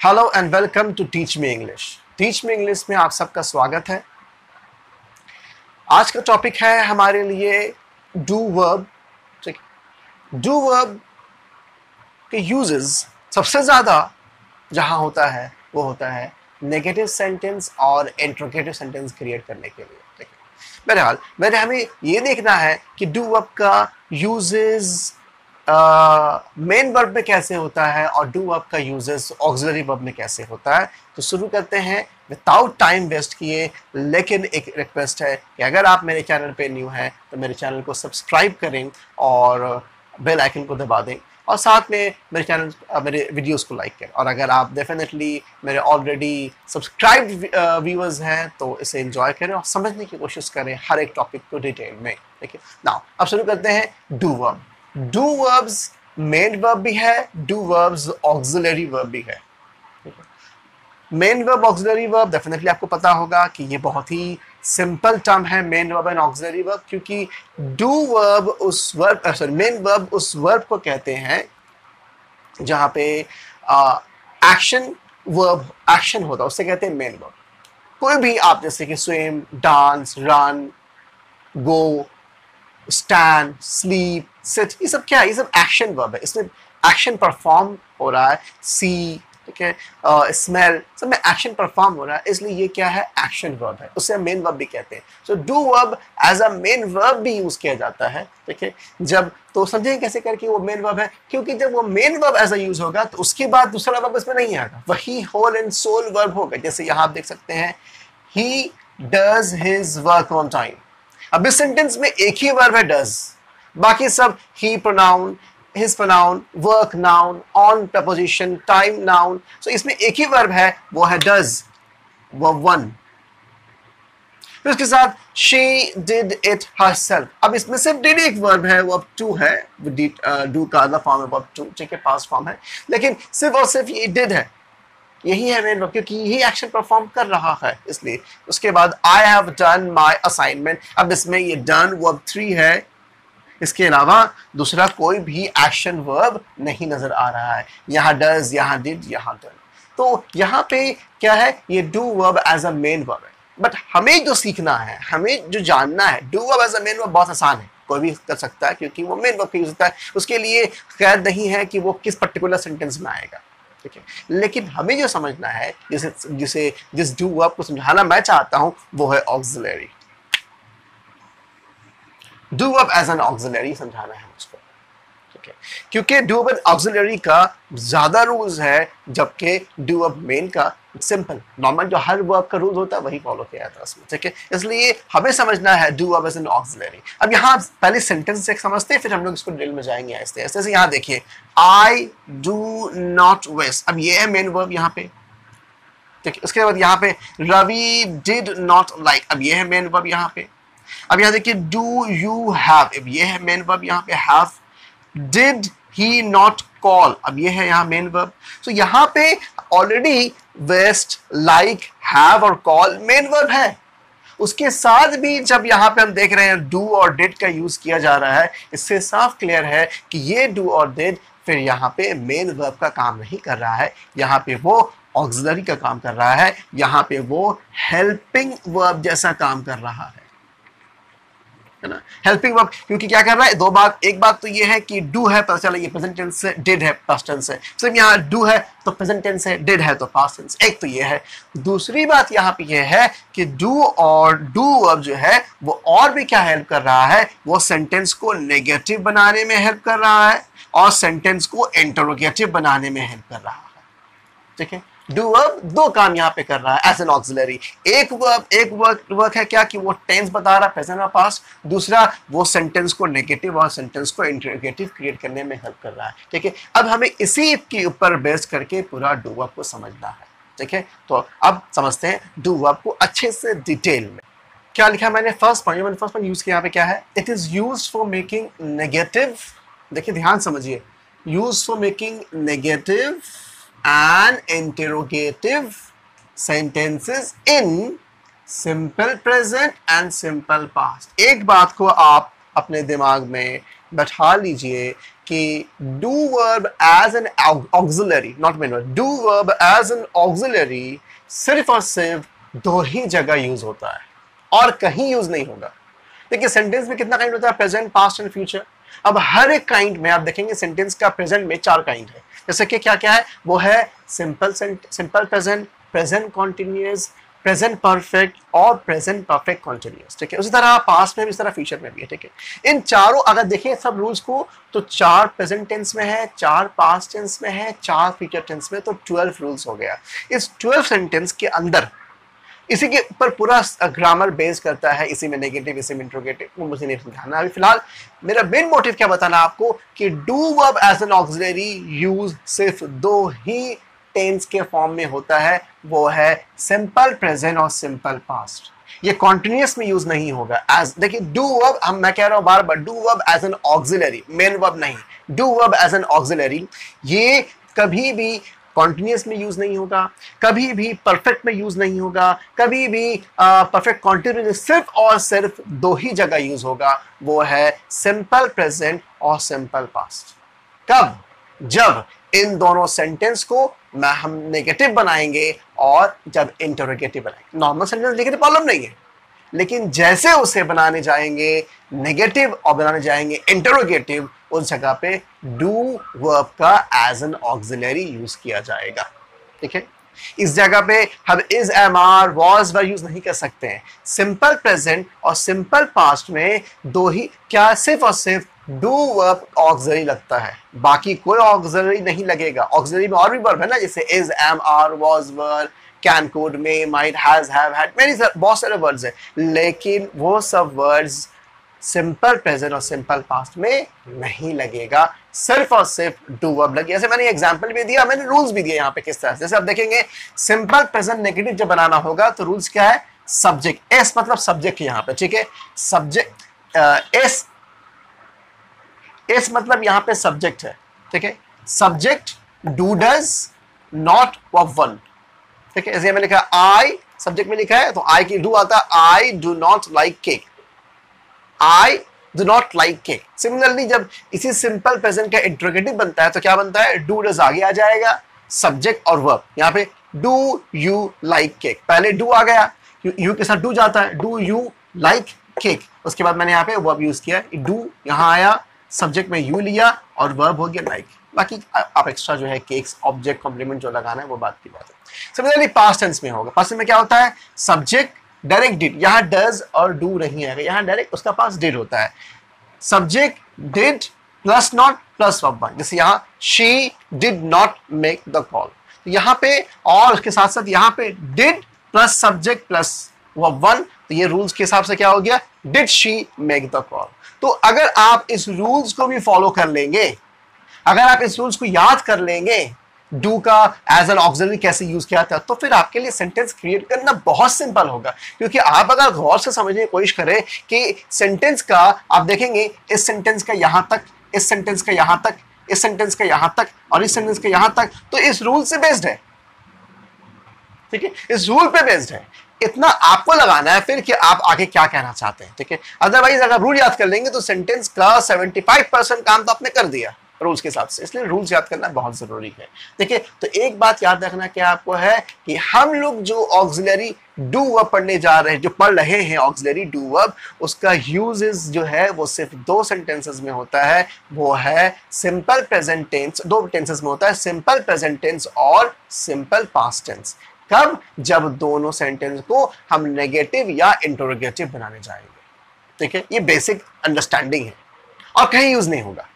Hello and welcome to teach me English. Teach me English में आप सबका स्वागत है। आज का टॉपिक है हमारे लिए डू वर्ब। ठीक, डू वर्ब के यूजेस सबसे ज़्यादा जहाँ होता है वो होता है नेगेटिव सेंटेंस और इंट्रोगेटिव सेंटेंस क्रिएट करने के लिए। ठीक है, बहरहाल मैंने हमें ये देखना है कि डू वर्ब का यूजेस मेन वर्ब में कैसे होता है और डू वर्ब का यूजेस ऑक्सिलरी वर्ब में कैसे होता है। तो शुरू करते हैं विदाउट टाइम वेस्ट किए। लेकिन एक रिक्वेस्ट है कि अगर आप मेरे चैनल पे न्यू हैं तो मेरे चैनल को सब्सक्राइब करें और बेल आइकन को दबा दें और साथ में मेरे वीडियोस को लाइक करें। और अगर आप डेफिनेटली मेरे ऑलरेडी सब्सक्राइब्ड व्यूअर्स हैं तो इसे एंजॉय करें और समझने की कोशिश करें हर एक टॉपिक को डिटेल में। ठीक है, नाउ अब शुरू करते हैं do verb. Do verbs main verb भी है, डू वर्ब्स ऑक्सिलरी वर्ब भी है। Main verb auxiliary verb definitely आपको पता होगा कि ये बहुत ही सिंपल टर्म है main verb and auxiliary verb, क्योंकि डू वर्ब उस वर्ब मेन वर्ब उस वर्ब को कहते हैं जहां पे एक्शन वर्ब एक्शन होता है, उससे कहते हैं मेन वर्ब। कोई भी आप जैसे कि स्विम, डांस, रन, गो, स्टैंड, स्लीप, सिट, ये सब क्या है? ये सब एक्शन वर्ब है। इसमें एक्शन परफॉर्म हो रहा है। सी, ठीक है, स्मेल, सब में एक्शन परफॉर्म हो रहा है, इसलिए ये क्या है? एक्शन वर्ब है। उससे हम मेन वर्ब भी कहते हैं। So do verb as a main verb भी यूज किया जाता है। ठीक है, जब तो समझेंगे कैसे करके वो मेन वर्ब है, क्योंकि जब वो main verb as a use होगा तो उसके बाद दूसरा वर्ब इसमें नहीं आएगा, वही होल एंड सोल वर्ब होगा। जैसे यहाँ आप देख सकते हैं, he does his work on time. अब इस सेंटेंस में एक ही वर्ब है डज, बाकी सब ही pronoun, his pronoun, work noun, on preposition, time noun। so इसमें एक ही वर्ब है, वो है does, verb 1। फिर उसके साथ she did it herself। अब इसमें सिर्फ did एक वर्ब है, verb 2 है, do का अगला फॉर्म है verb 2, ठीक है, पास्ट फॉर्म है, लेकिन सिर्फ और सिर्फ ये did है, यही है मेन वर्ब, क्योंकि यही एक्शन परफॉर्म कर रहा है इसलिए। उसके बाद I have done my assignment। अब इसमें ये done verb 3 है, इसके अलावा दूसरा कोई भी एक्शन वर्ब नहीं नजर आ रहा है। यहाँ डज, यहाँ डिड, यहाँ डन। तो यहाँ पे क्या है? ये do verb as a main verb है। बट हमें जो सीखना है, हमें जो जानना है, do verb as a main verb बहुत आसान है, कोई भी कर सकता है, क्योंकि वो मेन वर्ब का यूज होता है। उसके लिए कैद नहीं है कि वो किस पर्टिकुलर सेंटेंस में आएगा। ठीक है, लेकिन हमें जो समझना है, जिस डू वर्ब को समझाना मैं चाहता हूँ, वो है auxiliary. Do verb as an auxiliary समझाना है उसको। ठीक है, क्योंकि डू वर्ब ऑक्सिलरी का ज्यादा रूल्स है, जबकि डू वर्ब मेन का सिंपल नॉर्मल जो हर वर्ब का रूल होता है वही फॉलो किया जाता है उसमें। ठीक है, इसलिए हमें समझना है do verb as an auxiliary. अब यहाँ पहले सेंटेंस से समझते हैं, फिर हम लोग इसको डिटेल में जाएंगे ऐसे ऐसे। यहाँ देखिए, आई डू नॉट विश। अब ये है मेन वर्ब यहाँ पे। ठीक है, उसके बाद यहाँ पे रवि डिड नॉट लाइक। अब ये है मेन वर्ब यहाँ पे। अब यहाँ देखिए, डू यू हैव। अब ये है मेन वर्ब यहाँ पे, have. Did he not call. अब ये है यहाँ मेन वर्ब। तो यहाँ पे ऑलरेडी वेस्ट, लाइक, हैव और कॉल मेन वर्ब है। उसके साथ भी जब यहाँ पे हम देख रहे हैं डू और डिड का यूज किया जा रहा है, इससे साफ क्लियर है कि ये डू और डिड फिर यहाँ पे मेन वर्ब का काम नहीं कर रहा है, यहाँ पे वो ऑक्सिलरी का काम कर रहा है, यहाँ पे वो हेल्पिंग वर्ब जैसा काम कर रहा है ना, हेल्पिंग वर्ब। क्योंकि क्या कर रहा है? दो बात। एक बात तो ये है कि डू है, पता चला ये प्रेजेंट टेंस है, डिड है पास्ट टेंस है। सिर्फ यहाँ डू है तो प्रेजेंट टेंस है, डिड है तो पास्ट टेंस। एक तो ये है। दूसरी बात यहाँ पे ये है कि डू और डू वर्ब जो है वो और भी क्या हेल्प कर रहा है? वो सेंटेंस को नेगेटिव बनाने में हेल्प कर रहा है और सेंटेंस को इंटरोगेटिव बनाने में हेल्प कर रहा है। ठीक है, डू वर्ब दो काम यहाँ पे कर रहा है एज एन ऑक्सिलरी। एक वर्क है क्या कि वो टेंस बता रहा है, प्रेजेंट और पास्ट। दूसरा वो सेंटेंस को नेगेटिव और सेंटेंस को इंटरोगेटिव क्रिएट करने में हेल्प कर रहा है। ठीक है, अब हमें इसी के ऊपर बेस करके पूरा डू वर्ब को समझना है। ठीक है, तो अब समझते हैं डू वर्ब को अच्छे से डिटेल में। क्या लिखा मैंने? फर्स्ट पॉइंट यूज किया यहाँ पे क्या है? It is use for making negative. देखिए ध्यान समझिए, use for making negative and interrogative sentences in simple present and simple past। एक बात को आप अपने दिमाग में बैठा लीजिए कि do verb as an auxiliary, not main verb, do verb as an auxiliary सिर्फ और सिर्फ दो ही जगह यूज होता है और कहीं यूज नहीं होगा। देखिए सेंटेंस में कितना काइंड होता है, प्रेजेंट, पास्ट एंड फ्यूचर। अब हर एक काइंड में आप देखेंगे सेंटेंस का प्रेजेंट में 4 काइंड है। जैसे कि क्या क्या है, वो है simple present, present continuous, present perfect और प्रेजेंट परफेक्ट कॉन्टिन्यूअस। ठीक है, उसी तरह पास्ट में भी, इस तरह फ्यूचर में भी है। ठीक है, इन चारों अगर देखें सब रूल्स को तो 4 प्रेजेंट टेंस में है, 4 पास्ट टेंस में है, 4 फ्यूचर टेंस में, तो 12 रूल्स हो गया। इस 12 सेंटेंस के अंदर इसी के ऊपर पूरा ग्रामर बेस करता है, इसी में नेगेटिव, इसी में इंट्रोगेटिव, वो मुझे नहीं समझाना अभी फिलहाल। मेरा मेन मोटिव क्या बताना आपको कि do verb as an auxiliary use सिर्फ 2 ही टेंस के फॉर्म में होता है, वो है सिंपल प्रेजेंट और सिंपल पास्ट। ये कॉन्टिन्यूअस में यूज नहीं होगा। एज देखिए डू वर्ब, मैं कह रहा हूं बार बार, do verb as an auxiliary, main verb नहीं, do verb as an auxiliary, ये कभी भी कॉन्टिन्यूअस में यूज नहीं होगा, कभी भी परफेक्ट में यूज नहीं होगा, कभी भी परफेक्ट कॉन्टिन्यूअस, सिर्फ और सिर्फ 2 ही जगह यूज होगा, वो है सिंपल प्रेजेंट और सिंपल पास्ट। कब? जब इन दोनों सेंटेंस को हम नेगेटिव बनाएंगे और जब इंटरोगेटिव बनाएंगे। नॉर्मल सेंटेंस लिखने प्रॉब्लम नहीं है, लेकिन जैसे उसे बनाने जाएंगे नेगेटिव और बनाने जाएंगे इंटरोगेटिव, उस जगह पे डू वर्ब का एज एन ऑक्सिलरी यूज किया जाएगा। ठीक है, इस जगह पे हम is, am, are, was, were use नहीं कर सकते हैं। सिंपल प्रेजेंट और सिंपल पास्ट में 2 ही, क्या सिर्फ और सिर्फ डू वर्ब ऑक्सिलरी लगता है, बाकी कोई ऑक्सिलरी नहीं लगेगा। ऑक्सिलरी में और भी वर्ब है ना, जैसे is, am, are, was, were, can, could, may, might, has, have, had, बहुत सारे वर्ड्स हैं, लेकिन वो सब वर्ड्स सिंपल प्रेजेंट और सिंपल पास्ट में नहीं लगेगा, सिर्फ और सिर्फ डू वर्ब लगेगा। जैसे मैंने एग्जांपल भी दिया, मैंने रूल्स भी दिए यहाँ पे किस तरह से। जैसे आप देखेंगे सिंपल प्रेजेंट नेगेटिव जब बनाना होगा तो रूल्स क्या है, सब्जेक्ट, एस मतलब सब्जेक्ट यहाँ पे। ठीक है, सब्जेक्ट, एस मतलब यहाँ पे सब्जेक्ट है। ठीक है, subject do, does, not, verb 1। ठीक है, जैसे मैंने लिखा आई, सब्जेक्ट में लिखा है तो आई की डू आता है, I do not like cake, I do not like cake. Similarly जब इसी सिंपल प्रेजेंट का इंट्रोगेटिव बनता है तो क्या बनता है, डू, डज आगे आ जाएगा, सब्जेक्ट और वर्ब। यहाँ पे डू यू लाइक केक, पहले डू आ गया, यू के साथ डू जाता है, डू यू लाइक केक, उसके बाद मैंने यहाँ पे वर्ब यूज किया, डू यहाँ आया, सब्जेक्ट में यू लिया और वर्ब हो गया लाइक। बाकी आप एक्स्ट्रा जो है केक्स, ऑब्जेक्ट, कॉम्प्लीमेंट जो लगाना है वो बात की बात है। सिमिलरली पास्ट टेंस में होगा, पास्ट में क्या होता है, सब्जेक्ट डायरेक्ट डिड, यहाँ डज और डू नहीं है, यहाँ डायरेक्ट उसका पास डिड होता है। Subject did plus not plus verb 1, जैसे यहाँ she did not make the call, तो यहाँ पे और उसके साथ साथ यहाँ पे did plus subject plus verb 1, तो ये रूल्स के हिसाब से क्या हो गया, did she make the call. तो अगर आप इस रूल्स को भी फॉलो कर लेंगे, अगर आप इस रूल्स को याद कर लेंगे, डू का एज एन ऑक्सिलरी कैसे यूज किया था, तो फिर आपके लिए सेंटेंस क्रिएट करना बहुत सिंपल होगा। क्योंकि आप अगर गौर से समझने की कोशिश करें कि सेंटेंस का, आप देखेंगे इस सेंटेंस का यहां तक, इस सेंटेंस का यहां तक, इस सेंटेंस का यहां तक और इस सेंटेंस का यहां तक, तो इस रूल से बेस्ड है। ठीक है, इस रूल पे बेस्ड है। इतना आपको लगाना है फिर कि आप आगे क्या कहना चाहते हैं। ठीक है, अदरवाइज अगर रूल याद कर लेंगे तो सेंटेंस का 75% काम तो आपने कर दिया रूल्स के हिसाब से, इसलिए रूल्स याद करना बहुत जरूरी है। देखिए, तो एक बात याद रखना क्या आपको है कि हम लोग जो ऑक्सिलरी डू वर्ब पढ़ने जा रहे हैं, जो पढ़ रहे हैं ऑक्सिलरी डू वर्ब, उसका यूजेस जो है वो सिर्फ 2 सेंटेंसेस में होता है, वो है सिंपल प्रेजेंट टेंस, 2 टेंसेस में होता है, सिंपल प्रेजेंट टेंस और सिंपल पास्ट टेंस। कब? जब दोनों सेंटेंस को हम नेगेटिव या इंटरोगेटिव बनाने जाएंगे। ठीक है, ये बेसिक अंडरस्टैंडिंग है और कहीं यूज नहीं होगा।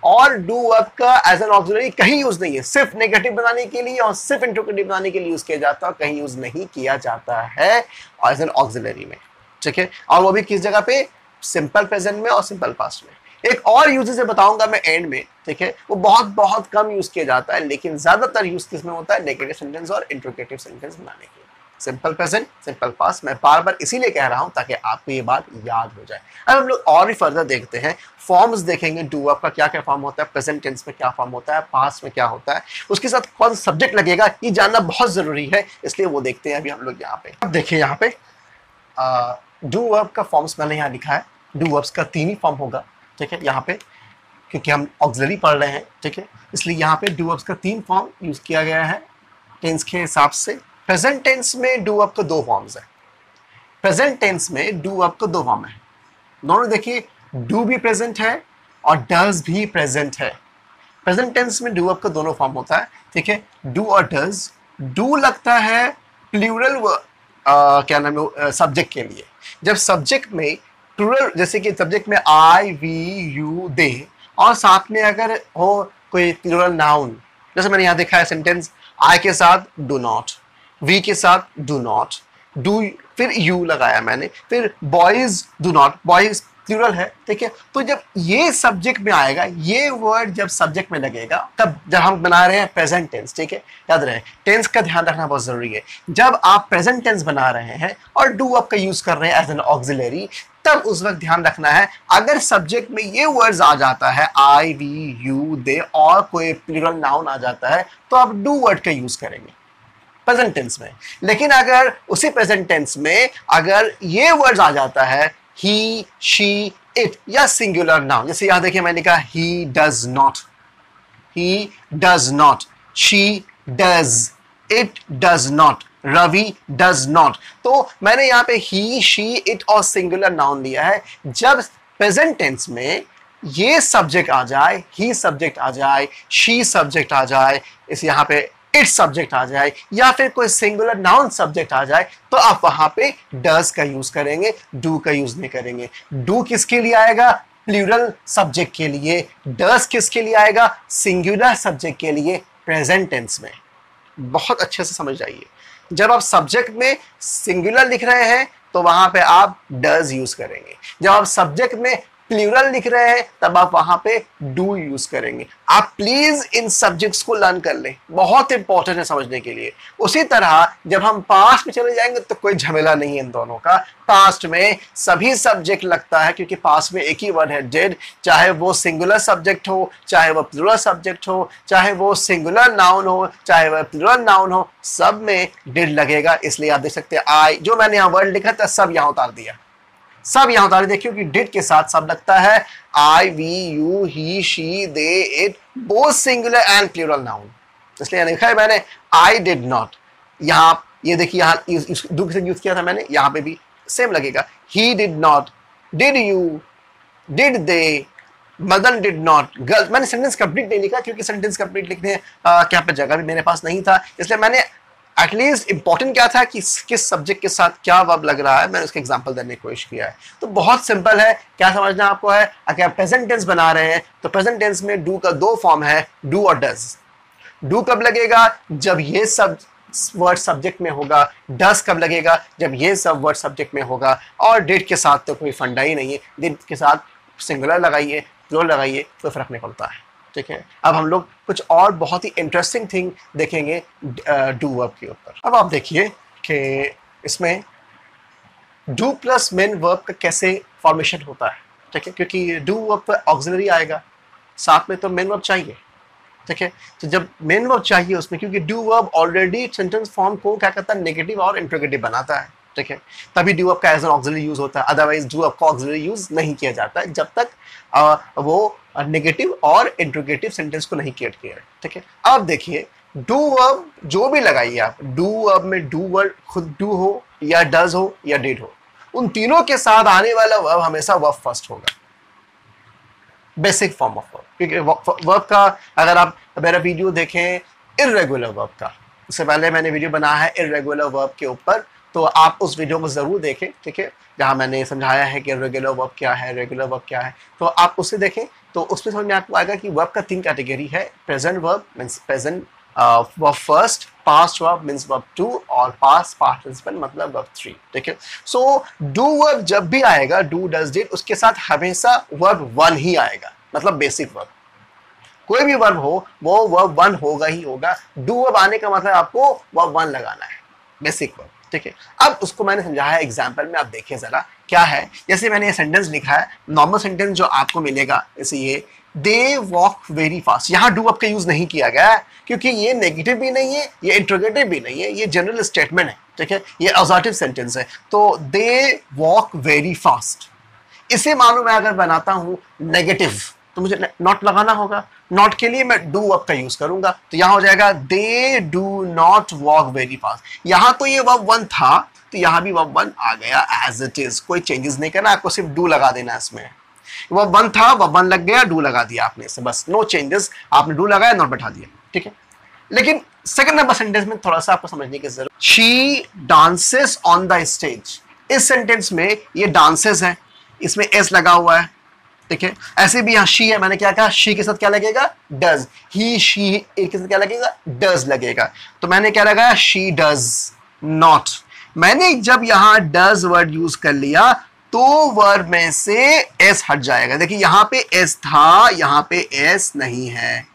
और डू वर्ब का एज एन ऑक्सिलरी कहीं यूज नहीं है, सिर्फ नेगेटिव बनाने के लिए और सिर्फ इंट्रोगेटिव बनाने के लिए यूज किया जाता है, कहीं यूज नहीं किया जाता है एज एन ऑक्सिलरी में। ठीक है, और वो भी किस जगह पे, सिंपल प्रेजेंट में और सिंपल पास्ट में। एक और यूजेस बताऊंगा मैं एंड में। ठीक है, वो बहुत कम यूज किया जाता है, लेकिन ज्यादातर यूज किसमें होता है, नेगेटिव सेंटेंस और इंट्रोगेटिव सेंटेंस बनाने के लिए। सिंपल प्रेजेंट, सिंपल पास्ट, मैं बार बार इसीलिए कह रहा हूं ताकि आपको ये बात याद हो जाए। अब हम लोग और भी फर्दर देखते हैं, फॉर्म्स देखेंगे डू वर्ब का क्या क्या फॉर्म होता है, प्रेजेंट टेंस में क्या फॉर्म होता है, पास्ट में क्या होता है, उसके साथ कौन सब्जेक्ट लगेगा, ये जानना बहुत जरूरी है, इसलिए वो देखते हैं अभी हम लोग यहाँ पे। अब देखिए यहाँ पे डू वर्ब का फॉर्म्स मैंने यहाँ लिखा है, डू वर्ब्स का 3 ही फॉर्म होगा। ठीक है, यहाँ पे क्योंकि हम ऑक्सिलरी पढ़ रहे हैं, ठीक है, इसलिए यहाँ पे डू वर्ब्स का 3 फॉर्म यूज किया गया है टेंस के हिसाब से। प्रेजेंट टेंस में डू वर्ब का 2 फॉर्म्स है। प्रेजेंट टेंस में डू वर्ब का 2 फॉर्म है। दोनों देखिए, डू भी प्रेजेंट है और डज भी प्रेजेंट है। प्रेजेंट टेंस में डू वर्ब का दोनों फॉर्म होता है, ठीक है, डू और डज। डू लगता है प्लूरल क्या नाम है सब्जेक्ट के लिए। जब सब्जेक्ट में प्लूरल, जैसे कि सब्जेक्ट में आई, वी, यू, दे, और साथ में अगर हो कोई प्लूरल नाउन, जैसे मैंने यहाँ देखा है सेंटेंस, आई के साथ डू नॉट, वी के साथ डू नॉट, डू फिर यू लगाया मैंने, फिर boys do not, boys plural है, ठीक है। तो जब ये सब्जेक्ट में आएगा, ये वर्ड जब सब्जेक्ट में लगेगा, तब जब हम बना रहे हैं प्रेजेंट टेंस, ठीक है, याद रहे टेंस का ध्यान रखना बहुत जरूरी है। जब आप प्रेजेंट टेंस बना रहे हैं और डू वर्ब का यूज कर रहे हैं एज एन ऑक्सिलरी, तब उस वक्त ध्यान रखना है, अगर सब्जेक्ट में ये वर्ड्स आ जाता है आई, वी, यू, दे, और कोई प्लूरल नाउन आ जाता है, तो आप डू वर्ड का यूज करेंगे प्रेजेंट टेंस में। लेकिन अगर उसी प्रेजेंट टेंस में अगर ये वर्ड्स आ जाता है ही, शी, इट, या सिंगुलर नाउन, जैसे यहां देखिए मैंने कहा he does not, he does not, she does, it does not, Ravi does not, तो मैंने यहाँ पे ही, शी, इट और सिंगुलर नाउन लिया है। जब प्रेजेंट टेंस में ये सब्जेक्ट आ जाए, ही सब्जेक्ट आ जाए, शी सब्जेक्ट आ जाए, इस यहाँ पे इट सब्जेक्ट आ जाए, या फिर कोई सिंगुलर नाउन सब्जेक्ट आ जाए, तो आप वहां पे डज का यूज करेंगे, डू का यूज नहीं करेंगे। डू किसके लिए आएगा? प्लूरल सब्जेक्ट के लिए। डज किसके लिए आएगा? सिंगुलर सब्जेक्ट के लिए प्रेजेंट टेंस में। बहुत अच्छे से समझ जाइए, जब आप सब्जेक्ट में सिंगुलर लिख रहे हैं तो वहां पे आप डज यूज करेंगे, जब आप सब्जेक्ट में प्लूरल लिख रहे हैं तब आप वहां पे डू यूज करेंगे। आप प्लीज इन सब्जेक्ट्स को लर्न कर लें, बहुत इंपॉर्टेंट है समझने के लिए। उसी तरह जब हम पास्ट में चले जाएंगे तो कोई झमेला नहीं है इन दोनों का। पास्ट में सभी सब्जेक्ट लगता है, क्योंकि पास्ट में एक ही वर्ड है डिड, चाहे वो सिंगुलर सब्जेक्ट हो, चाहे वो प्लूरल सब्जेक्ट हो, चाहे वो सिंगुलर नाउन हो, चाहे वह प्लूरल नाउन हो, सब में डिड लगेगा। इसलिए आप देख सकते हैं आई, जो मैंने यहाँ वर्ड लिखा था सब यहाँ उतार दिया, सब यहां उतार देखिए कि डिड के साथ सब लगता है। I, we, you, he, she, they, it, both singular and plural noun. इसलिए लिखा है मैंने आई डिड नॉट। यहां ये देखिए, यहां डू से यूज किया था मैंने, यहां पे भी सेम लगेगा। He did not, did you, did they, Madan did not, girl. मैंने सेंटेंस कंप्लीट नहीं लिखा क्योंकि सेंटेंस कंप्लीट लिखने क्या पे जगह भी मेरे पास नहीं था, इसलिए मैंने एटलीस्ट इंपॉर्टेंट क्या था कि किस सब्जेक्ट के साथ क्या वर्ब लग रहा है, मैंने उसका एग्जांपल देने की कोशिश किया है। तो बहुत सिंपल है, क्या समझना आपको है, अगर आप प्रेजेंट टेंस बना रहे हैं तो प्रेजेंट टेंस में डू का 2 फॉर्म है, डू और डज। डू कब लगेगा? जब ये सब वर्ड सब्जेक्ट में होगा। डज कब लगेगा? जब ये सब वर्ड सब्जेक्ट में होगा। और डिड के साथ तो कोई फंडा ही नहीं है, डिड के साथ सिंगुलर लगाइए, प्लूरल लगाइए, कोई फर्क नहीं पड़ता है, ठीक है। अब हम लोग कुछ और बहुत ही इंटरेस्टिंग थिंग देखेंगे डू वर्ब के ऊपर। अब आप देखिए कि इसमें डू प्लस मेन वर्ब का कैसे फॉर्मेशन होता है, ठीक है, क्योंकि डू वर्ब पर ऑक्सिलरी आएगा, साथ में तो मेन वर्ब चाहिए, ठीक है। तो जब मेन वर्ब चाहिए उसमें, क्योंकि do verb already sentence form को क्या करता है, नेगेटिव और इंट्रोगेटिव बनाता है, ठीक है, तभी डू वर्ब का एज एन ऑक्सिलरी यूज होता है। अदरवाइज डू वर्ब का ऑक्सिलरी यूज नहीं किया जाता है जब तक वो नेगेटिव और इंट्रोगेटिव सेंटेंस को नहीं क्रिएट किया है, ठीक है। अब देखिए डू वर्ब जो भी लगाइए आप, डू वर्ब में डू वर्ड खुद डू हो या डज हो या डिड हो, उन तीनों के साथ आने वाला वर्ब हमेशा वर्ब फर्स्ट होगा, बेसिक फॉर्म ऑफ वर्ब। क्योंकि वर्ब का अगर आप मेरा वीडियो देखें इर्रेगुलर वर्ब का, उससे पहले मैंने वीडियो बनाया है इर्रेगुलर वर्ब के ऊपर, तो आप उस वीडियो को जरूर देखें, ठीक है, जहां मैंने समझाया है कि रेगुलर वर्ब क्या है, रेगुलर वर्ब क्या है, तो आप उसे देखें तो उसमें समझ में आपको आएगा कि वर्ब का 3 कैटेगरी है। Present verb means present verb first, past verb means verb 2 और पास्ट पार्टिसिपल मतलब वर्ब 3, ठीक है। सो डू वर्ब जब भी आएगा, डू डज डिड, उसके साथ हमेशा वर्ब 1 ही आएगा, मतलब बेसिक वर्ब। कोई भी वर्ब हो वो वर्ब 1 होगा ही होगा। डू वर्ब आने का मतलब आपको वर्ब 1 लगाना है, बेसिक वर्ब, ठीक है। अब उसको मैंने समझाया है एग्जाम्पल में, आप देखिए जरा क्या है। जैसे मैंने ये सेंटेंस लिखा है, नॉर्मल सेंटेंस जो आपको मिलेगा, जैसे ये दे वॉक वेरी फास्ट, यहाँ डू वर्ब का यूज नहीं किया गया है क्योंकि ये नेगेटिव भी नहीं है, ये इंट्रोगेटिव भी नहीं है, ये जनरल स्टेटमेंट है, ठीक है, ये असर्टिव सेंटेंस है। तो दे वॉक वेरी फास्ट, इसे मानो मैं अगर बनाता हूं नेगेटिव तो मुझे नॉट लगाना होगा। नॉट के लिए मैं डू वर्ब का यूज करूंगा, तो यहां हो जाएगा they do not walk very fast. यहां तो ये वर्ब वन था, तो यहां भी वर्ब वन आ गया एज इट इज, कोई चेंजेस नहीं करना, आपको सिर्फ डू लगा देना है इसमें। वर्ब वन था, वर्ब वन लग गया, डू लगा दिया आपने इसे, बस नो चेंजेस, आपने डू लगाया, नॉट बैठा दिया, ठीक है। लेकिन सेकंड नंबर सेंटेंस में थोड़ा सा आपको समझने की जरूरत। She dances on the stage, इस सेंटेंस में ये डांसेस है, इसमें एस लगा हुआ है, ठीक है। ऐसे भी यहाँ शी है, मैंने क्या कहा, शी के साथ क्या लगेगा, डज। ही शी के साथ क्या लगेगा, डज लगेगा, तो मैंने क्या लगाया, शी डज नॉट। मैंने जब यहां डज वर्ड यूज कर लिया तो वर्ड में से एस हट जाएगा। देखिए यहां पे एस था, यहां पे एस नहीं है,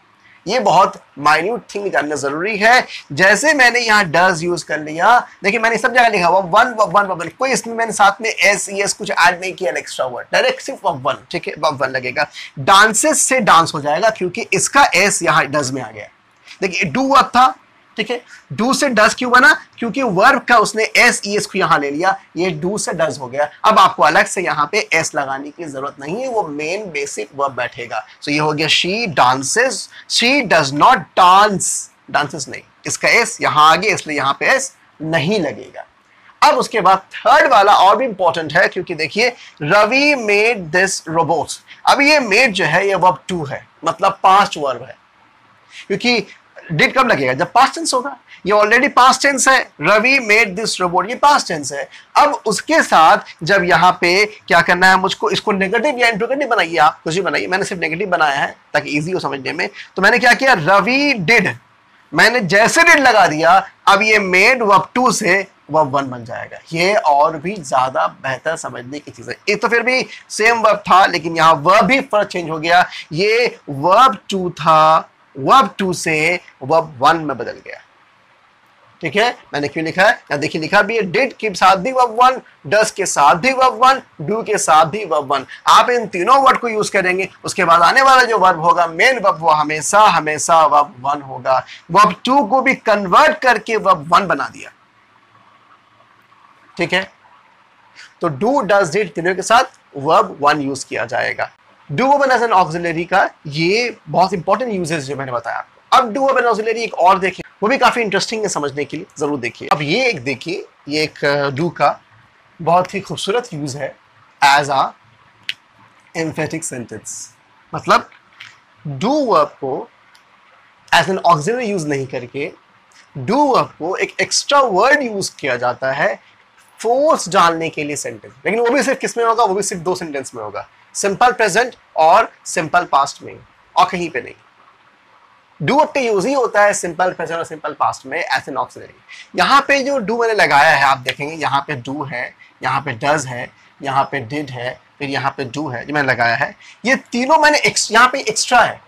ये बहुत माइन्यूट थिंग जानना जरूरी है। जैसे मैंने यहाँ डज यूज कर लिया, देखिए मैंने सब जगह लिखा verb one verb one verb one, कोई इसमें मैंने साथ में एस एस कुछ ऐड नहीं किया एक्स्ट्रा वर्ड, डायरेक्ट सिर्फ वर्ब वन, ठीक है, वर्ब वन लगेगा। डांसेस से डांस हो जाएगा क्योंकि इसका एस यहाँ डज में आ गया। देखिए डू वर्ब था, ठीक है, डू से डज क्यों बना, क्योंकि वर्ब का उसने एस ई एस को यहां ले लिया, ये डू से डज हो गया। अब आपको अलग से यहां पे एस लगाने की जरूरत नहीं है, वो मेन बेसिक वर्ब बैठेगा। सो ये हो गया she dances, she does not dance, dances नहीं, इसका एस यहां आ गया, इसलिए यहां पे एस नहीं लगेगा। अब उसके बाद थर्ड वाला और भी इंपॉर्टेंट है, क्योंकि देखिए रवि मेड दिस रोबोट, अब ये मेड जो है ये वर्ब टू है, मतलब पांच वर्ब है, क्योंकि डिड कब लगेगा, जब पास्ट टेंस होगा। ये ऑलरेडी पास्ट टेंस है, रवि मेड दिस रोबोट, ये पास्ट टेंस है। अब उसके साथ जब यहाँ पे क्या करना है, मुझको इसको नेगेटिव या इंट्रोगेटिव बनाइए, आप कुछ भी बनाइए, मैंने सिर्फ नेगेटिव बनाया है ताकि इजी हो समझने में। तो मैंने क्या किया, रवि डिड, मैंने जैसे डिड लगा दिया, अब ये मेड वर्ब टू से वर्ब वन बन जाएगा। ये और भी ज्यादा बेहतर समझने की चीज है। एक तो फिर भी सेम वर्ब था, लेकिन यहाँ वर्ब भी फर्क चेंज हो गया, ये वर्ब टू था, वर्ब टू से वर्ब वन में बदल गया, ठीक है। मैंने क्यों लिखा है, या देखिए लिखा भी है, डिड के साथ भी वर्ब वन, डज के साथ भी वर्ब वन, डू के साथ भी वर्ब वन। आप इन तीनों वर्ड को यूज करेंगे, उसके बाद आने वाला जो वर्ब होगा मेन वर्ब, वो हमेशा हमेशा वर्ब वन होगा। वर्ब टू को भी कन्वर्ट करके वर्ब वन बना दिया, ठीक है। तो डू डज डिड तीनों के साथ वर्ब वन यूज किया जाएगा। Do verb as an auxiliary का ये बहुत इंपॉर्टेंट यूजेस जो मैंने बताया आपको। अब डू वर्ब एन ऑक्सिलरी एक और देखिए, वो भी काफी इंटरेस्टिंग है समझने के लिए, जरूर देखिए। अब ये एक देखिए, ये एक डू का बहुत ही खूबसूरत यूज है एज अ एम्फेटिक सेंटेंस। मतलब डू वर्ब को एज एन ऑक्सिलरी यूज नहीं करके डू वर्ब को एक एक्स्ट्रा वर्ड यूज किया जाता है फोर्स डालने के लिए सेंटेंस, लेकिन वो भी सिर्फ किस में होगा, वो भी सिर्फ दो सेंटेंस में होगा, सिंपल प्रेजेंट और सिंपल पास्ट में, और कहीं पे नहीं। डू वर्ब का यूज ही होता है सिंपल प्रेजेंट और सिंपल पास्ट में एज एन ऑक्सिलरी। यहाँ पे जो डू मैंने लगाया है, आप देखेंगे यहाँ पे डू है, यहाँ पे डज है, यहाँ पे डिड है, फिर यहाँ पे डू है, जो मैंने लगाया है, ये तीनों मैंने यहाँ पे एक्स्ट्रा है,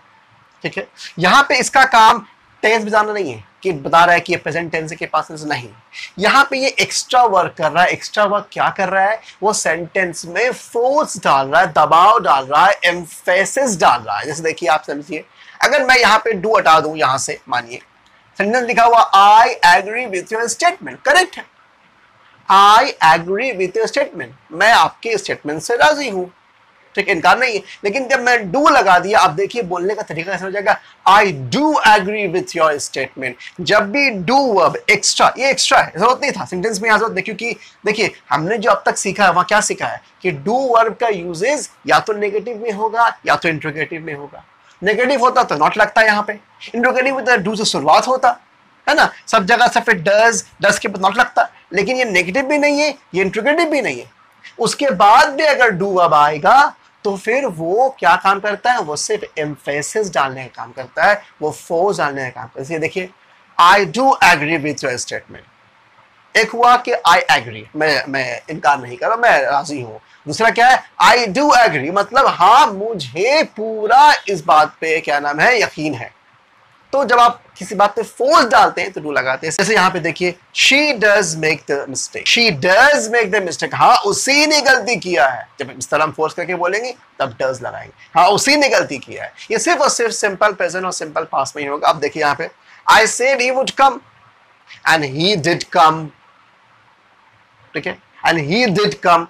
ठीक है। यहाँ पे इसका काम टेंस बताना नहीं है कि बता रहा है कि ये प्रेजेंट टेंस के पास नहीं, यहाँ पे ये एक्स्ट्रा वर्क कर रहा है। एक्स्ट्रा वर्क क्या कर रहा है, वो सेंटेंस में फोर्स डाल रहा है, दबाव डाल रहा है, एम्फेसिस डाल रहा है। जैसे देखिए आप समझिए, अगर मैं यहाँ पे डू हटा दूं, यहां से मानिए सेंटेंस लिखा हुआ I agree with your statement, correct है, I agree with your statement, मैं आपके स्टेटमेंट से राजी हूं, ठीक, इनकार नहीं है। लेकिन जब मैं डू लगा दिया, आप देखिए बोलने का तरीका कैसे हो जाएगा, I do agree with your statement. जब भी डू वर्ब एक्स्ट्रा, ये एक्स्ट्रा है, जरूरत नहीं था सेंटेंस में, जरूरत नहीं, क्योंकि देखिए हमने जो अब तक सीखा है वहां क्या सीखा है कि डू वर्ब का यूजेज या तो नेगेटिव में होगा या तो इंट्रोगेटिव में होगा। नेगेटिव होता तो नॉट लगता है, यहाँ पे इंट्रोगेटिव होता है डू से शुरुआत होता है ना, सब जगह से फिर डज के बाद नॉट लगता, लेकिन ये नेगेटिव भी नहीं है, ये इंट्रोगेटिव भी नहीं है। उसके बाद भी अगर डू वर्ब आएगा तो फिर वो क्या काम करता है, वो सिर्फ एम्फेसिस डालने का काम करता है, वो फोर्स डालने का काम करता है। देखिए I do agree with your statement, एक हुआ कि आई एग्री, मैं इनकार नहीं कर रहा, मैं राजी हूं। दूसरा क्या है, आई डू एग्री, मतलब हाँ मुझे पूरा इस बात पे क्या नाम है, यकीन है। तो जब आप किसी बात पे फोर्स डालते हैं तो डू लगाते हैं। जैसे यहाँ पे देखिए, she does make the mistake, she does make the mistake, हाँ उसी ने गलती किया है। जब इस तरह हम फोर्स करके बोलेंगे तब डज लगाएंगे, हाँ उसी ने गलती किया है। ये सिर्फ और सिर्फ सिंपल प्रेजेंट और सिंपल पास्ट में ही होगा। अब देखिए यहाँ पे, I said he would come and he did कम, ठीक है, एंड ही डिड कम,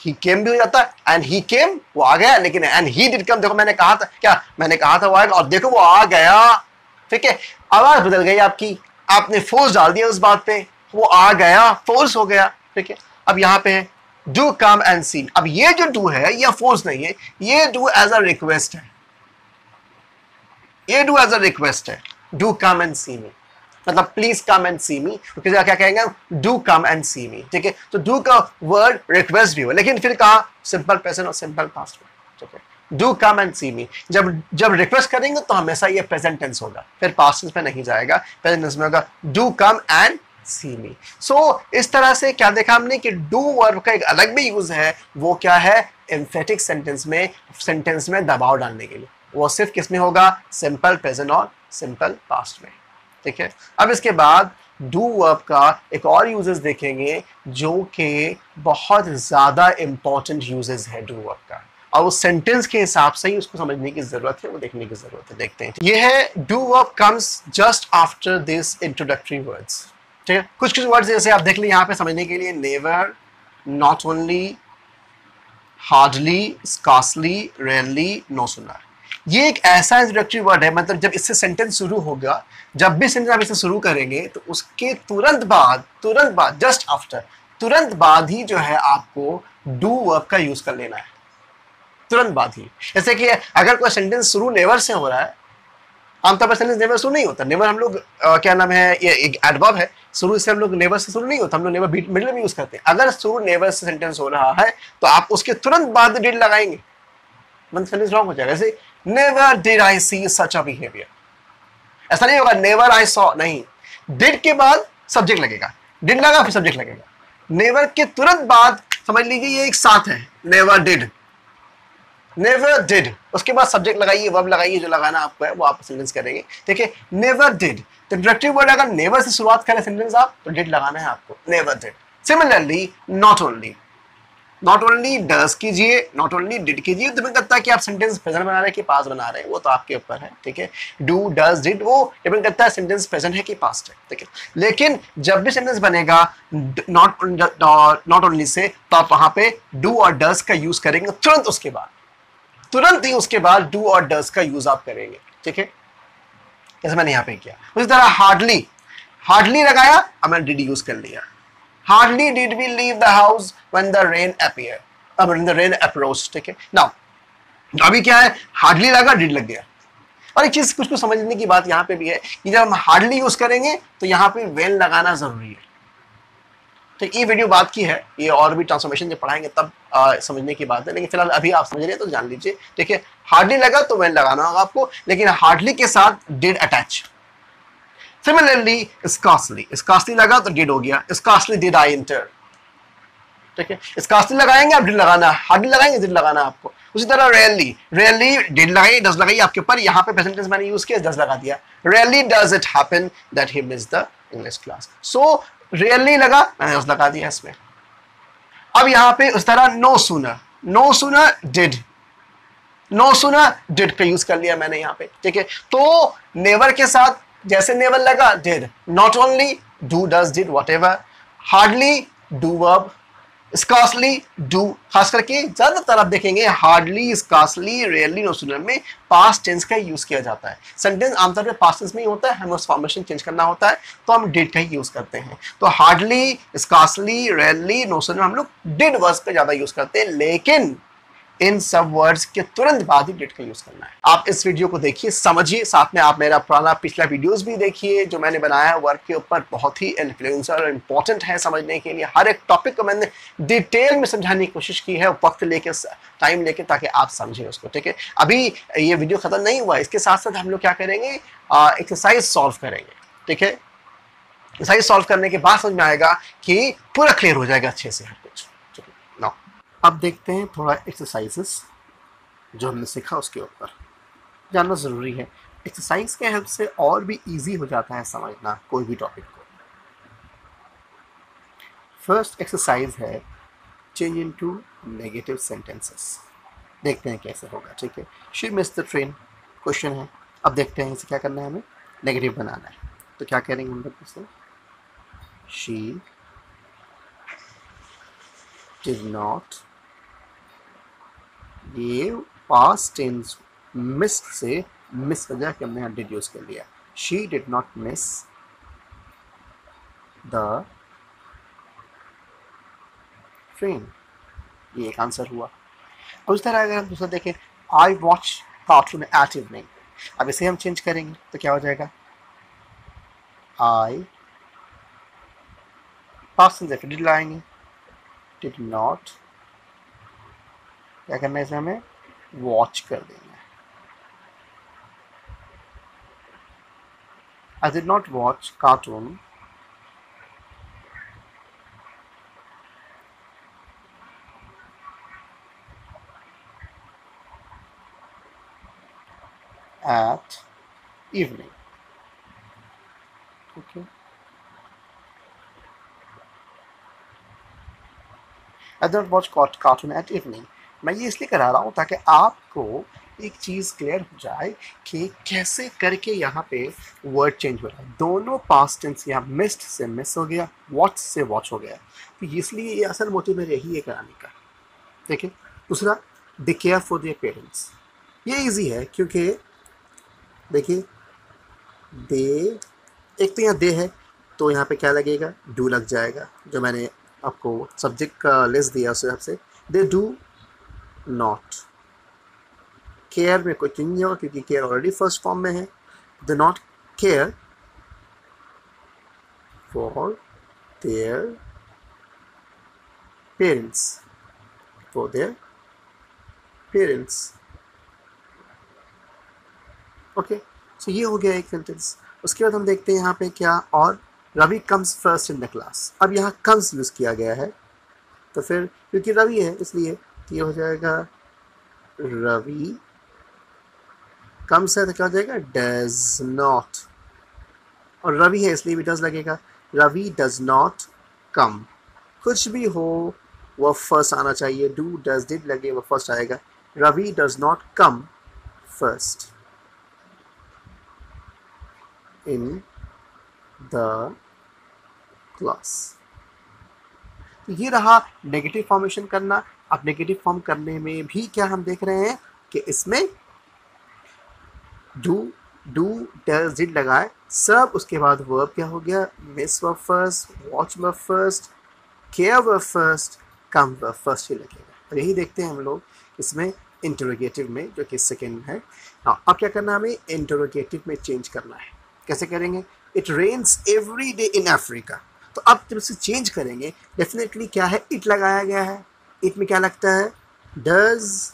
ही केम भी हो जाता है, एंड ही केम वो आ गया, लेकिन एंड ही डिड कम, देखो मैंने कहा था क्या, मैंने कहा था वो आएगा और देखो वो आ गया, ठीक है। आवाज बदल गई आपकी, आपने फोर्स डाल दिया उस बात पे, वो आ गया, फोर्स हो गया, ठीक है। अब यहाँ पे है डू कम एंड सी, अब ये जो डू है ये फोर्स नहीं है, ये डू एज अ रिक्वेस्ट है, ये डू एज अ रिक्वेस्ट है, डू कम एंड सी मी, मतलब प्लीज कम एंड सी मी, क्योंकि क्या कहेंगे डू कम एंड सी मी, ठीक है। तो डू का वर्ड रिक्वेस्ट भी हो, लेकिन फिर कहा सिंपल प्रेजेंट और सिंपल पास्ट में, ठीक है। डू कम एंड सी मी, जब रिक्वेस्ट करेंगे तो हमेशा ये प्रेजेंट टेंस होगा, फिर पास्ट टेंस में नहीं जाएगा, प्रेजेंट टेंस में होगा डू कम एंड सी मी। सो इस तरह से क्या देखा हमने कि डू वर्ब का एक अलग भी यूज है, वो क्या है, एम्फेटिक सेंटेंस में दबाव डालने के लिए, वो सिर्फ किस में होगा, सिंपल प्रेजेंट और सिंपल पास्ट में, ठीक है। अब इसके बाद डू वर्ब का एक और यूजेस देखेंगे जो कि बहुत ज्यादा इंपॉर्टेंट यूजेस है डू वर्ब का, और उस सेंटेंस के हिसाब से ही उसको समझने की जरूरत है, वो देखने की जरूरत है, देखते हैं। ये है do verb comes just after this introductory words, ठीक है। कुछ वर्ड्स जैसे आप देख लीजिए यहाँ पे समझने के लिए, never, not only, hardly, scarcely, rarely, no sooner, ये एक ऐसा इंट्रोडक्टरी वर्ड है, मतलब जब इससे सेंटेंस शुरू होगा, जब भी सेंटेंस आप इसे शुरू करेंगे तो उसके तुरंत बाद जस्ट आफ्टर, तुरंत बाद ही जो है आपको डू वर्ब का यूज कर लेना है, तुरंत बाद ही। जैसे कि अगर कोई सेंटेंस शुरू नेवर से हो रहा है, आमतौर पर सेंटेंस नेवर शुरू नहीं होता, नेवर हम लोग क्या नाम है, ये एक एडवर्ब है, शुरू से हम लोग नेवर से शुरू नहीं होता, हम लोग नेवर मिडिल में यूज करते हैं। अगर शुरू नेवर से सेंटेंस हो रहा है तो आप उसके तुरंत बाद डिड लगाएंगे, मतलब सेंटेंस रॉन्ग हो जाएगा। जैसे never did I see such a behaviour, ऐसा नहीं होगा नेवर आई सॉ, नहीं, डिड के बाद सब्जेक्ट लगेगा, डिड लगा फिर सब्जेक्ट लगेगा, नेवर के तुरंत बाद समझ लीजिए ये एक साथ है, नेवर डिड, नेवर डिड, उसके बाद सब्जेक्ट लगाइए, वर्ब लगाइए, जो लगाना आपको है वो आप सेंटेंस करेंगे, ठीक है। नेवर डिड, तो इंट्रोडक्टरी वर्ड अगर नेवर से शुरुआत करें सेंटेंस आप, तो डिड लगाना है आपको, never did. Similarly not only, not only does कीजिए, नॉट ओनली डिड कीजिए, डिपेंड करता है कि आप सेंटेंस प्रेजेंट बना रहे हैं कि पास्ट बना रहे हैं, वो तो आपके ऊपर है, ठीक है। डू, डज, डिड, वो डिपेंड करता है सेंटेंस प्रेजेंट है कि पास्ट है, ठीक है। लेकिन जब भी सेंटेंस बनेगा नॉट ओनली से, तो आप वहां पे डू और डज का यूज करेंगे, तुरंत ही उसके बाद डू और डज का यूज आप करेंगे, ठीक है, जैसे मैंने यहाँ पे किया। उसी तरह हार्डली लगाया, अब मैंने डिड यूज कर लिया, hardly did we leave the house when the rain appear, अब व्हेन द रेन अप्रोच्ड, ठीक है। नाउ अभी क्या है, हार्डली लगा, डिड लग गया। और एक चीज कुछ समझने की बात यहाँ पे भी है कि जब हम हार्डली यूज करेंगे तो यहाँ पे वेन लगाना जरूरी है, ठीक। ये वीडियो बात की है, ये और भी ट्रांसफॉर्मेशन जब पढ़ाएंगे तब समझने की बात है, लेकिन फिलहाल अभी आप समझ रहे हैं तो जान लीजिए, ठीक है। हार्डली लगा तो वेन लगाना होगा आपको, लेकिन हार्डली के साथ डिड अटैच। सिमिलरली स्कार्सली लगा तो डिड हो गया, स्कार्सली डिड आई एंटर, ठीक है। स्कार्सली लगाएंगे आप डिड लगाना, हार्डली लगाएंगे डिड लगाना आपको। उसी तरह रेयरली डिड लगाइए, डज लगाइए, आपके ऊपर, यहाँ पे प्रेजेंट टेंस मैंने यूज किया, डज लगा दिया। Rarely does it happen that he missed the English class, so rarely लगा, मैंने डज लगा दिया इसमें। अब यहाँ पे उस तरह नो सूनर डिड का यूज कर लिया मैंने यहाँ पे, ठीक है। तो नेवर के साथ जैसे नेवर लगा did, not only do, does, did, whatever, hardly do verb, scarcely do, खास करके ज्यादातर आप देखेंगे hardly, scarcely, rarely, no sooner में पास्ट टेंस का यूज किया जाता है। सेंटेंस आमतौर पे पास्ट टेंस में ही होता है, हमें उस फॉर्मेशन चेंज करना होता है तो हम डिड का ही यूज करते हैं। तो hardly, scarcely, rarely, no sooner हम लोग डिड वर्ड्स पे ज्यादा यूज करते हैं, लेकिन इन सब वर्ड्स के तुरंत बाद ही डिड का यूज करना है। आप इस वीडियो को देखिए, समझिए, साथ में आप मेरा पुराना पिछला वीडियोस भी देखिए जो मैंने बनाया है वर्क के ऊपर, बहुत ही इन्फ्लुएंसर और इंपॉर्टेंट है समझने के लिए। हर एक टॉपिक को मैंने डिटेल में समझाने की कोशिश की है, वक्त लेके, टाइम लेके, ताकि आप समझें उसको, ठीक है। अभी ये वीडियो खत्म नहीं हुआ, इसके साथ साथ हम लोग क्या करेंगे, एक्सरसाइज सॉल्व करेंगे, ठीक है। एक्सरसाइज सॉल्व करने के बाद समझ में आएगा कि पूरा क्लियर हो जाएगा अच्छे से हर कुछ। अब देखते हैं थोड़ा एक्सरसाइजेस जो हमने सीखा उसके ऊपर, जानना ज़रूरी है। एक्सरसाइज के हेल्प से और भी इजी हो जाता है समझना कोई भी टॉपिक को। फर्स्ट एक्सरसाइज है चेंज इनटू नेगेटिव सेंटेंसेस, देखते हैं कैसे होगा, ठीक है। She missed the train question है, अब देखते हैं इसे क्या करना है, हमें नेगेटिव बनाना है। तो क्या करेंगे हम लोग इसे, शी डिड नॉट ये पास्ट टेंस मिस्ड से मिस वजह के हमने यहाँ डिड यूज कर लिया. She did not miss the train. ये एक आंसर हुआ. अब इस तरह अगर हम दूसरा देखें, I watch cartoon at evening. अब इसे हम चेंज करेंगे तो क्या हो जाएगा, आई पास्ट टेंस डिड लाएंगे, डिड नॉट, क्या करना है इसमें हमें वॉच कर देंगे. I did not watch cartoon at evening. Okay. I did not watch cartoon at evening. मैं ये इसलिए करा रहा हूँ ताकि आपको एक चीज़ क्लियर हो जाए कि कैसे करके यहाँ पे वर्ड चेंज हो रहा है. दोनों पास्ट टेंस यहाँ मिस्ड से मिस हो गया, वॉच से वॉच हो गया. तो इसलिए ये असल मोटिव मेरा यही है कराने का. देखिए दूसरा, they care for their parents. ये इजी है क्योंकि देखिए दे, एक तो यहाँ दे है तो यहाँ पे क्या लगेगा, डू लग जाएगा. जो मैंने आपको सब्जेक्ट का लिस्ट दिया उस हिसाब से. They do not. केयर में कोई चेंज नहीं होगा क्योंकि केयर ऑलरेडी फर्स्ट फॉर्म में है. They not care for their parents, for their parents. Okay, so ये हो गया एक सेंटेंस. उसके बाद हम देखते हैं यहाँ पे क्या, और Ravi comes first in the class. अब यहाँ कम्स यूज़ किया गया है तो फिर क्योंकि रवि है इसलिए ये हो जाएगा रवि कम्स है तो क्या हो जाएगा, डज नॉट. और रवि है इसलिए भी डज लगेगा. Ravi does not come. कुछ भी हो वह फर्स्ट आना चाहिए. डू डज डिड लगे वह फर्स्ट आएगा. Ravi does not come first in the class. तो ये रहा नेगेटिव फॉर्मेशन करना. अब नेगेटिव फॉर्म करने में भी क्या हम देख रहे हैं कि इसमें डू डज डिड लगाए सब, उसके बाद वर्ब क्या हो गया, miss verb first, watch verb first, care verb first, come verb first ही लगेगा. और यही देखते हैं हम लोग इसमें इंटरोगेटिव में जो कि सेकेंड है. अब क्या करना है, हमें इंटरोगेटिव में चेंज करना है. कैसे करेंगे, it rains every day in Africa. तो अब जब इसे चेंज करेंगे डेफिनेटली क्या है, इट लगाया गया है. इट में क्या लगता है, डज.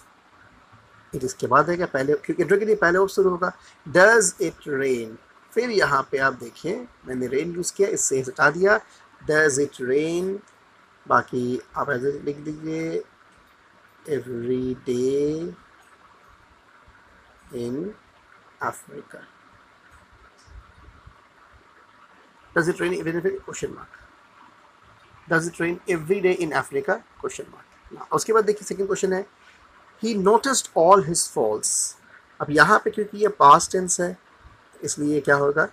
इट इसके बाद है क्या, पहले क्योंकि इंटरोगेटिव पहले ऑफ शुरू होगा. Does it rain. फिर यहाँ पे आप देखिए मैंने रेन यूज़ किया, इससे हटा दिया. Does it rain. बाकी आप ऐसे लिख दीजिए every day in Africa. Does it rain every day? Question mark. Does it rain every day in Africa? Question mark. Now, उसके बाद देखिए सेकंड क्वेश्चन है, he noticed all his faults. अब यहाँ पे क्योंकि ये past tense है इसलिए क्या होगा,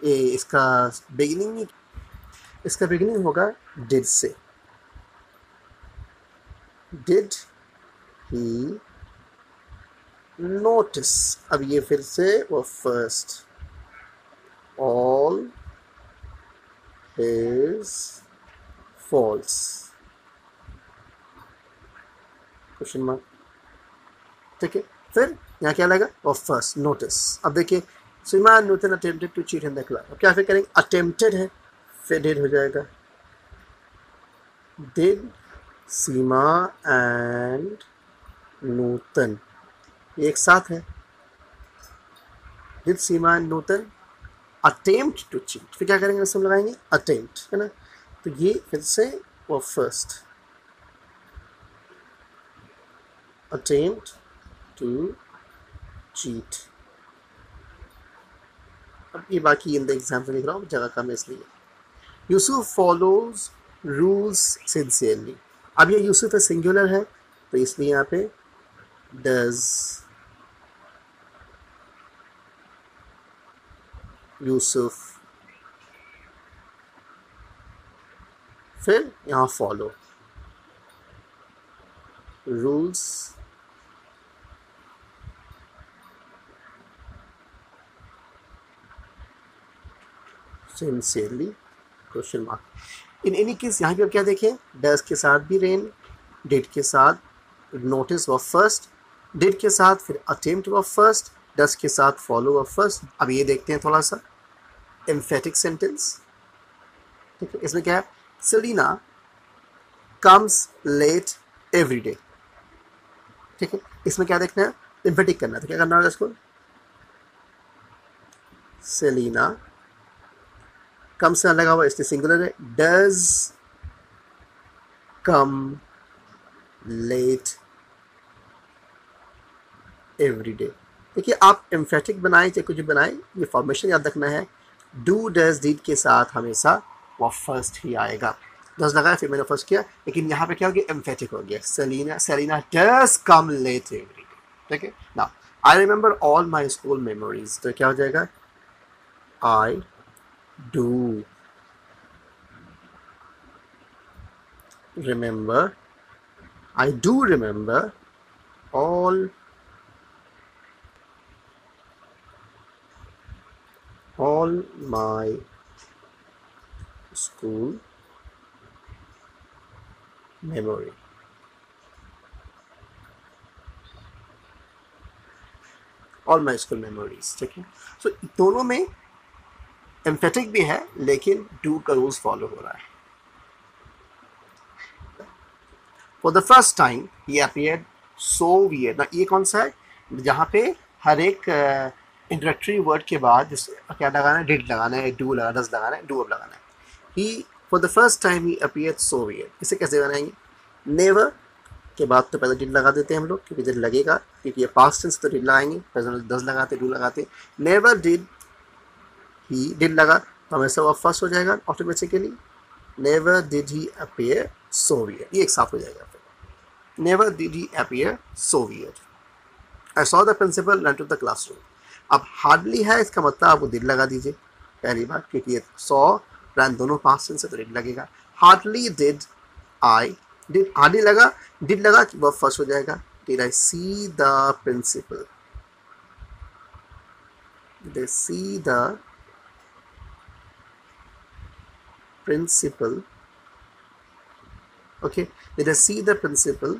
ये इसका बिगिनिंग होगा did से. Did he notice. अब ये फिर से वो first. All his faults. Question mark. ठीक है, फिर यहाँ क्या लगेगा, और फर्स्ट नोटिस. अब देखिए Seema Nutan attempted to cheat in the class. अब क्या फिर करेंगे, अटेम्प्टेड है फिर डिड हो जाएगा. डिड सीमा एंड नूतन एक साथ है. Did Seema and Nutan attempt to cheat. फिर क्या करेंगे, इसमें लगाएंगे अटेम्प्ट, है ना. तो ये फिर से वो फर्स्ट अटेम्प्ट टू चीट. अब ये बाकी इन द एग्जाम से लिख रहा हूँ, जगह कम है इसलिए. Yusuf follows rules sincerely. अब ये यूसुफ है सिंगुलर है तो इसलिए यहाँ पे डज यूसुफ. फिर यहाँ follow rules sincerely question mark. इन एनी केस यहाँ पे आप क्या देखें, डज के साथ भी रेन, डिड के साथ नोटिस व फर्स्ट, डिड के साथ फिर अटेम्प्ट व फर्स्ट, डज के साथ फॉलो व फर्स्ट। अब ये देखते हैं थोड़ा सा एम्फेटिक सेंटेंस। ठीक है, इसमें क्या है, Selina comes late every day. ठीक है, इसमें क्या देखना है, एम्फेटिक करना है, तो क्या करना होगा इसको, सेलिना कम से लगा हुआ इसलिए सिंगुलर है, does come late every day. देखिए आप एम्फेटिक बनाएं चाहे कुछ बनाएं, ये फॉर्मेशन याद रखना है, डू डज डिड के साथ हमेशा वो फर्स्ट ही आएगा। डज लगाया फिर मैंने फर्स्ट किया, लेकिन यहाँ पे क्या हो गया, एम्फेटिक हो गया, Selina does come late every day. ठीक है ना, I remember all my school memories, तो क्या हो जाएगा, I do remember, I do remember all my school memory। all my school memories। ठीक है, so दोनों में एम्फेटिक भी है लेकिन डू का रूल्स फॉलो हो रहा है। For the first time he appeared so weird। ना ये कौन सा है, जहाँ पे हर एक इंट्रोडक्टरी वर्ड के बाद क्या लगाना है, डिड लगाना है, डू लगाना, डज लगाना है, डू अब लगाना है। He for the first time he appeared so weird. इसे कैसे बनाएंगे, नेवर के बाद तो पहले डिड लगा देते हैं हम लोग, क्योंकि डिड लगेगा, क्योंकि ये पास्ट टेंस तो डिड लगाएंगे, प्रेजेंट डज लगाते, डू लगाते। नेवर डिड ही, डिड लगा तो हमेशा वो फर्स्ट हो जाएगा automatically, never did he appear so weird, ये एक साथ हो जाएगा। Never did he appear so weird। I saw the principal run to the classroom। अब hardly है, इसका मतलब आप वो did लगा दीजिए पहली बार, क्योंकि ये saw run दोनों past tense है तो did लगेगा। hardly did I, did hardly लगा, did लगा वो first हो जाएगा। did I see the principal, did I see the principal, okay, did I see the principal।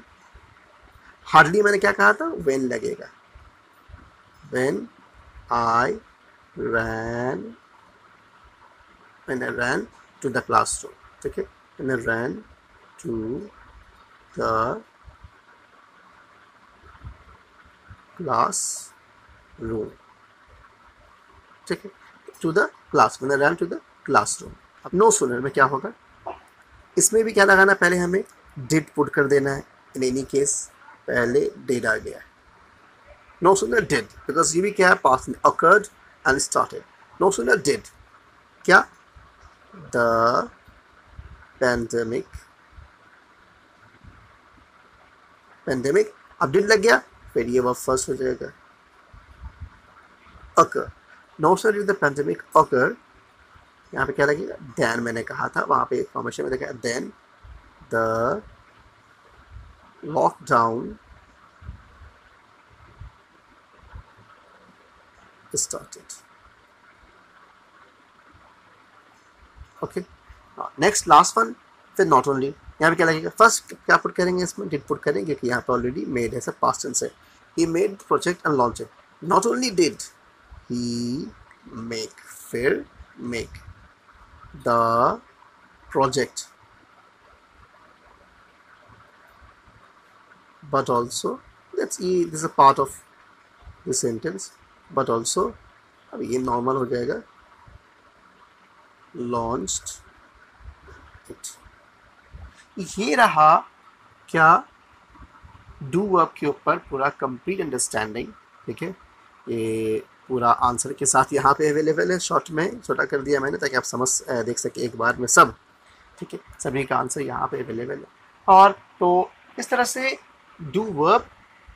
Hardly मैंने क्या कहा था, when लगेगा, when I ran to the classroom। ठीक है, when I ran to the classroom। ठीक है, to the class, when I ran to the classroom। अब नो सुनर में क्या होगा, इसमें भी क्या लगाना, पहले हमें डिड पुट कर देना है। इन एनी केस पहले डिड आ गया, नो सुनर डिड, बिकॉज ये भी क्या है, past occurred and started. No sooner did क्या, द पैंडेमिक, अब डिड लग गया, फिर ये वर्ब फर्स्ट हो जाएगा, occur। No sooner did the pandemic occur, यहाँ पे क्या लगेगा, देन मैंने कहा था, वहाँ पे फॉर्मेशन में देखा, then the lockdown started। Okay, next last one, फिर नॉट ओनली, यहाँ पे क्या लगेगा, फर्स्ट क्या पुट करेंगे, इसमें डिड पुट करेंगे, क्योंकि यहाँ पे ऑलरेडी मेड है, सब पास्ट टेंस है। He made project and launch it, not only did he make, फिर make the project, but also this is a part of the sentence, but also अब ये नॉर्मल हो जाएगा, launched it। ये रहा क्या, डू वर्ब के ऊपर पूरा कंप्लीट अंडरस्टैंडिंग। ठीक है, ये पूरा आंसर के साथ यहाँ पे अवेलेबल है, शॉर्ट में छोटा कर दिया मैंने ताकि आप समझ देख सके एक बार में सब। ठीक है, सभी का आंसर यहाँ पे अवेलेबल है। और तो इस तरह से डू वर्ब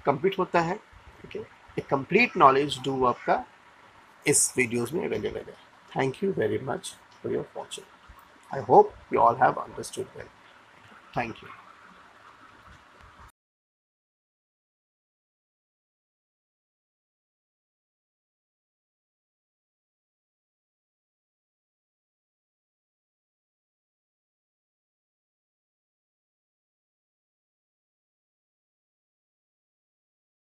कंप्लीट होता है। ठीक है, एक कंप्लीट नॉलेज डू वर्ब का इस वीडियोस में अवेलेबल है। Thank you very much for your watching. I hope you all have understood well. Thank you.